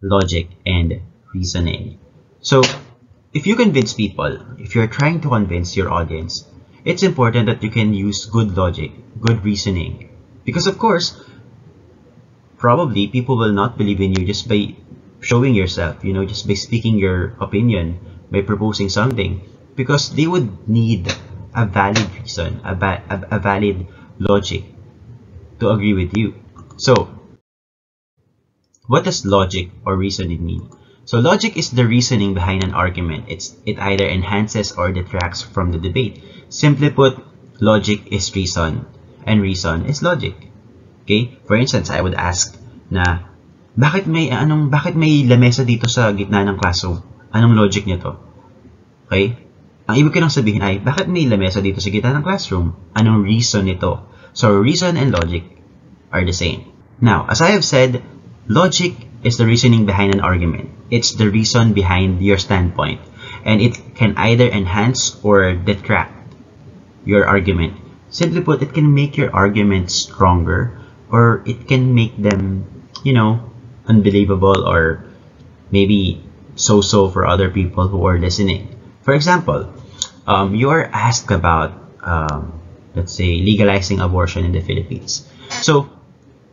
logic, and reasoning. So, if you convince people, if you're trying to convince your audience, it's important that you can use good logic, good reasoning. Because of course, probably people will not believe in you just by showing yourself, just by speaking your opinion, by proposing something. Because they would need a valid reason, a valid logic to agree with you. So, what does logic or reasoning mean? So logic is the reasoning behind an argument. It either enhances or detracts from the debate. Simply put, logic is reason and reason is logic. Okay? For instance, I would ask na bakit may lamesa dito sa gitna ng classroom? Anong logic nito? Okay? Ang ibig ko lang sabihin ay bakit may lamesa dito sa gitna ng classroom? Anong reason nito? So reason and logic are the same. Now, as I have said, logic is the reasoning behind an argument. It's the reason behind your standpoint. And it can either enhance or detract your argument. Simply put, it can make your argument stronger, or it can make them, unbelievable, or maybe so-so for other people who are listening. For example, you are asked about, let's say, legalizing abortion in the Philippines. So,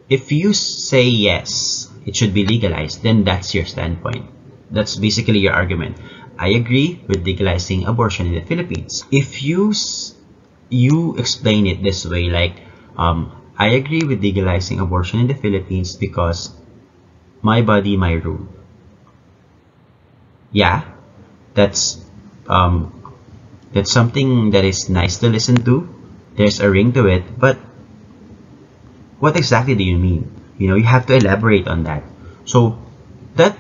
if you say yes, it should be legalized, then that's your standpoint. That's basically your argument. I agree with legalizing abortion in the Philippines. If you explain it this way, like, I agree with legalizing abortion in the Philippines because my body, my rule. Yeah, that's something that is nice to listen to. There's a ring to it, but what exactly do you mean? You have to elaborate on that. So that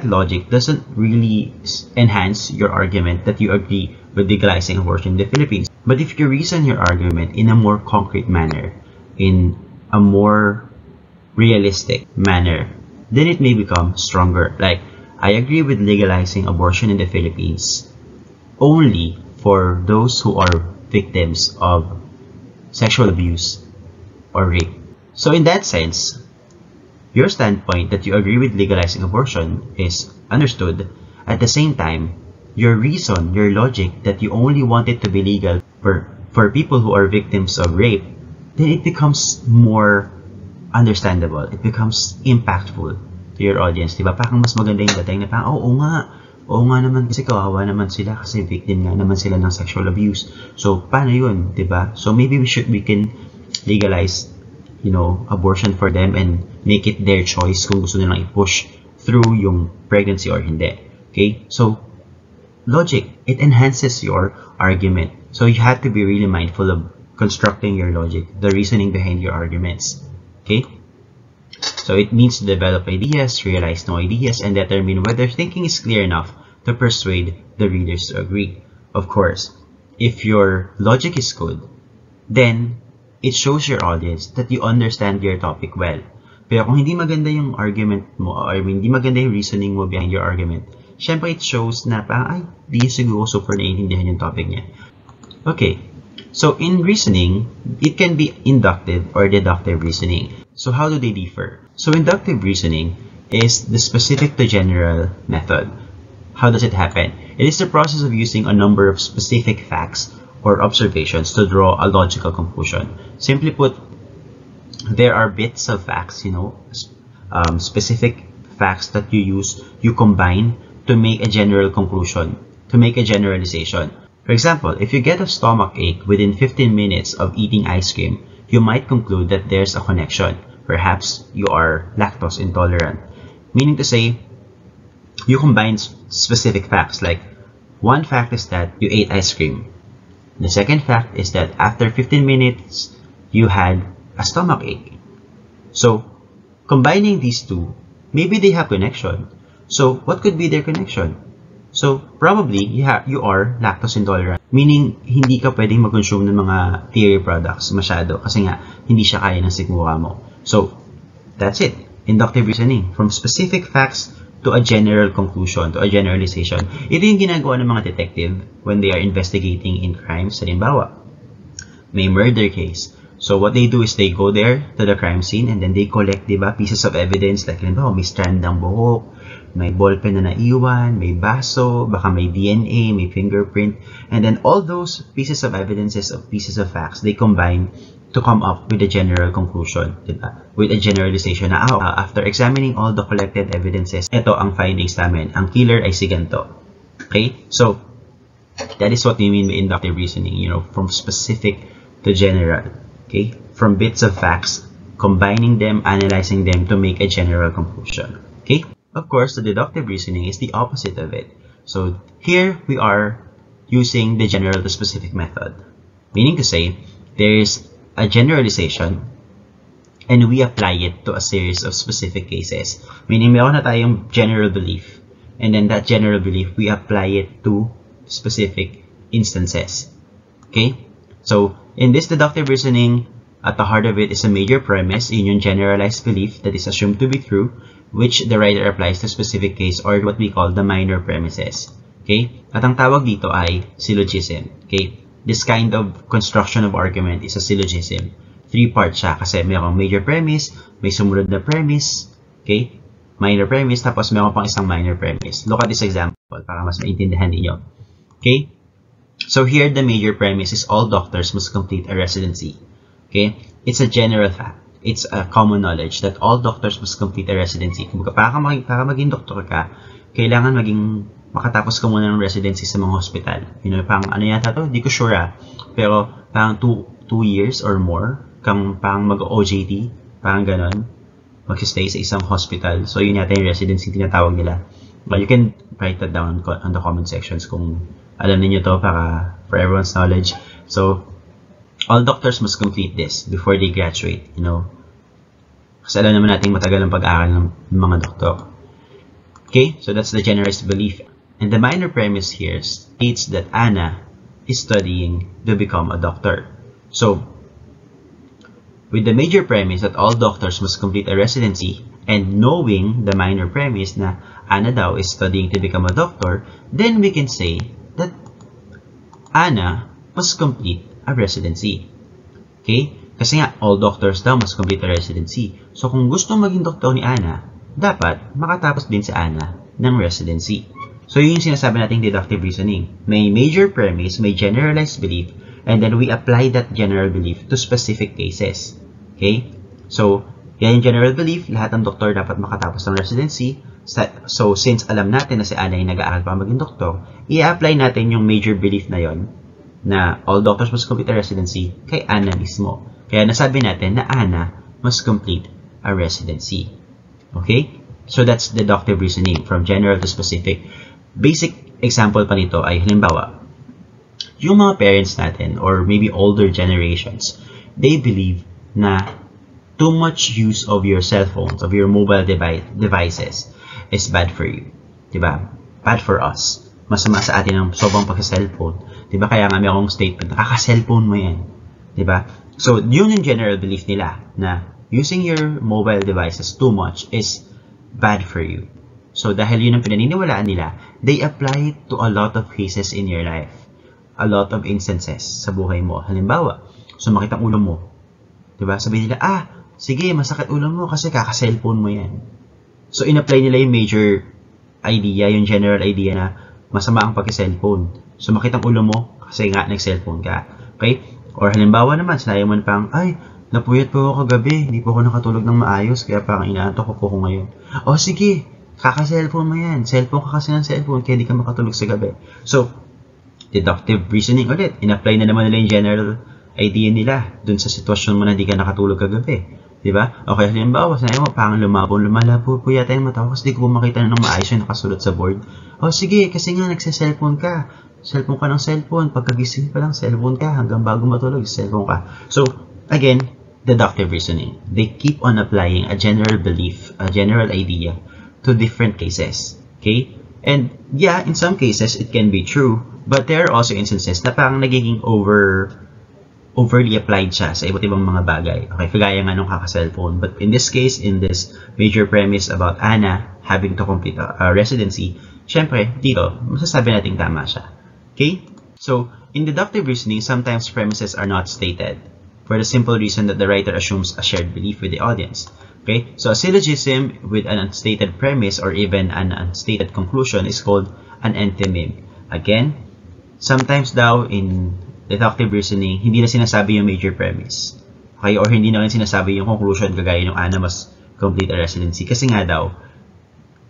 logic doesn't really enhance your argument that you agree with legalizing abortion in the Philippines. But if you reason your argument in a more concrete manner, in a more realistic manner, then it may become stronger. Like, I agree with legalizing abortion in the Philippines only for those who are victims of sexual abuse or rape. So in that sense, your standpoint that you agree with legalizing abortion is understood. At the same time, your reason, your logic that you only want it to be legal for people who are victims of rape, then it becomes more understandable. It becomes impactful to your audience. Diba? Parang mas maganda yung dating na parang, oo nga naman kasi kawawa naman sila kasi victim nga naman sila ng sexual abuse. So, paano yun? Diba? So, maybe we can legalize abortion for them and make it their choice kung gusto nilang i-push through yung pregnancy or hindi. Okay? So, logic, it enhances your argument. So, you have to be really mindful of constructing your logic, the reasoning behind your arguments. Okay? So, it means to develop ideas, realize new ideas, and determine whether thinking is clear enough to persuade the readers to agree. Of course, if your logic is good, then it shows your audience that you understand your topic well. Pero kung hindi maganda yung argument mo, or hindi maganda yung reasoning mo behind your argument, syempre it shows na parang, di siguro super naiintindihan yung topic niya. Okay, so in reasoning, it can be inductive or deductive reasoning. So how do they differ? So inductive reasoning is the specific to general method. How does it happen? It is the process of using a number of specific facts or observations to draw a logical conclusion. Simply put, there are bits of facts, specific facts that you combine to make a general conclusion, to make a generalization. For example, if you get a stomach ache within 15 minutes of eating ice cream, you might conclude that there's a connection. Perhaps you are lactose intolerant. Meaning to say, you combine specific facts, like one fact is that you ate ice cream. The second fact is that after 15 minutes, you had a stomach ache. So, combining these two, maybe they have connection. So, what could be their connection? So, probably, you are lactose intolerant. Meaning, hindi ka pwedeng mag-consume ng mga dairy products masyado kasi nga, hindi siya kaya ng sikmura mo. So, that's it. Inductive reasoning. From specific facts to a general conclusion, to a generalization. Ito yung ginagawa ng mga detective when they are investigating in crimes. Halimbawa, may murder case. So what they do is they go there to the crime scene and then they collect, diba, pieces of evidence like, halimbawa, may strand ng buhok, may ballpen na naiwan, may baso, baka may DNA, may fingerprint, and then all those pieces of evidences of pieces of facts, they combine to come up with a general conclusion, diba? With a generalization na, after examining all the collected evidences, ito ang findings namin, ang killer ay si ganito. Okay? So, that is what we mean by inductive reasoning, you know, from specific to general. Okay, from bits of facts, combining them, analyzing them to make a general conclusion. Okay, of course, the deductive reasoning is the opposite of it. So here we are using the general to specific method, meaning to say there is a generalization and we apply it to a series of specific cases. Meaning meron na tayong general belief, and then that general belief we apply it to specific instances. Okay, so in this deductive reasoning, at the heart of it is a major premise, in yung generalized belief that is assumed to be true, which the writer applies to specific case, or what we call the minor premises. Okay? At ang tawag dito ay syllogism. Okay? This kind of construction of argument is a syllogism. 3-part siya kasi mayroong major premise, may sumunod na premise, okay? Minor premise, tapos mayroong pang isang minor premise. Look at this example para mas maintindihan niyo. Okay? So here, the major premise is all doctors must complete a residency. Okay? It's a general fact. It's a common knowledge that all doctors must complete a residency. Kung para maging doktor ka, kailangan makatapos ka muna ng residency sa mga hospital. You know, parang ano yata to? Di ko sure pero parang 2 years or more kang parang mag-OJT, parang ganon. Mag-stay sa isang hospital. So yun yata yung residency tinatawag nila. But you can write that down on the comment sections kung alam niyo to para for everyone's knowledge. So, all doctors must complete this before they graduate, you know. Kasi alam naman natin matagal ang pag-aaral ng mga doktor. Okay, so that's the generalized belief. And the minor premise here states that Anna is studying to become a doctor. So, with the major premise that all doctors must complete a residency, and knowing the minor premise na Anna daw is studying to become a doctor, then we can say that Anna must complete a residency. Okay? Kasi nga, all doctors daw must complete a residency. So, kung gusto maging doktor ni Anna, dapat makatapos din si Anna ng residency. So, yun yung sinasabi nating deductive reasoning. May major premise, may generalized belief, and then we apply that general belief to specific cases. Okay? So, yan yung general belief, lahat ng doktor dapat makatapos ng residency. So, since alam natin na si Anna ay nag-aaral pa maging doktor, i-apply natin yung major belief na yon na all doctors must complete a residency kay Anna mismo. Kaya nasabi natin na Anna must complete a residency. Okay? So, that's deductive reasoning from general to specific. Basic example pa nito ay halimbawa, yung mga parents natin or maybe older generations, they believe na too much use of your cell phones, of your mobile devices is bad for you. Diba? Bad for us. Masama sa atin ang sobrang pagka-cellphone. Diba? Kaya nga mayroong statement, nakaka-cellphone mo yan. Diba? So, yun yung general belief nila na using your mobile devices too much is bad for you. So, dahil yun ang pinaniniwalaan nila, they apply it to a lot of cases in your life. A lot of instances sa buhay mo. Halimbawa, sumakit ang ulo mo. Diba? Sabihin nila, sige, masakit ulo mo kasi kaka-cellphone mo yan. So, in-apply nila yung major idea, yung general idea na masama ang pagka-cellphone. Sumakit ang ulo mo kasi nga nag-cellphone ka. Okay? Or halimbawa naman, sinabi mo na parang, napuyat po ako kagabi, hindi po ako nakatulog ng maayos, kaya parang inaantok ko po ngayon. Sige, kaka-cellphone mo yan. Cellphone ka kasi ng cellphone, kaya hindi ka makatulog sa gabi. So, deductive reasoning ulit. In-apply na naman nila yung general idea nila dun sa sitwasyon mo na hindi ka nakatulog kagabi. Diba? Okay, halimbawa, sinabi mo, parang lumalabo po yata yung mata ko kasi di ko makita na ng maayos yung nakasulat sa board. Sige, kasi nga nagsa-cellphone ka. Cellphone ka ng cellphone. Pagkagising pa lang, cellphone ka. Hanggang bago matulog, cellphone ka. So, again, deductive reasoning. They keep on applying a general belief, a general idea to different cases. Okay? And yeah, in some cases, it can be true. But there are also instances na parang nagiging overly applied siya sa iba't ibang mga bagay. Okay, kagaya nga nung kaka-cellphone. But in this case, in this major premise about Anna having to complete a residency, syempre, dito, masasabi natin tama siya. Okay? So, in deductive reasoning, sometimes premises are not stated. for the simple reason that the writer assumes a shared belief with the audience. Okay, so a syllogism with an unstated premise or even an unstated conclusion is called an enthymeme. Again, sometimes daw in deductive reasoning, hindi na sinasabi yung major premise. Okay, or hindi na rin sinasabi yung conclusion kagaya ng Anna must complete a residency. Kasi nga daw,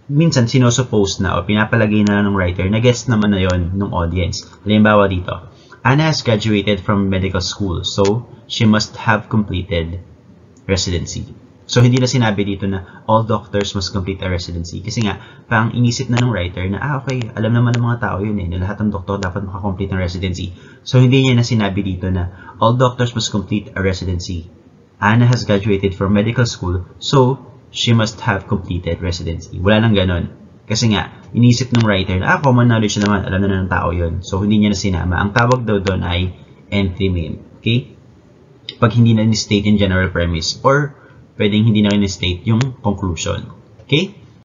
minsan sinusuppose na o pinapalagay na ng writer na guess naman na yon ng audience. Halimbawa dito, Anna has graduated from medical school, so she must have completed residency. So, hindi na sinabi dito na all doctors must complete a residency. Kasi nga, parang inisip na ng writer na, okay, alam naman ng mga tao yun na lahat ng doktor dapat makakomplete ng residency. So, hindi niya na sinabi dito na all doctors must complete a residency. Anna has graduated from medical school, so she must have completed residency. Wala nang ganon. Kasi nga, inisip ng writer na, common knowledge naman, alam na ng tao yun. So, hindi niya na sinama. Ang tawag daw doon ay enthymeme. Okay? Pag hindi na ni-state yung general premise or pwedeng hindi na rin state yung conclusion. Okay?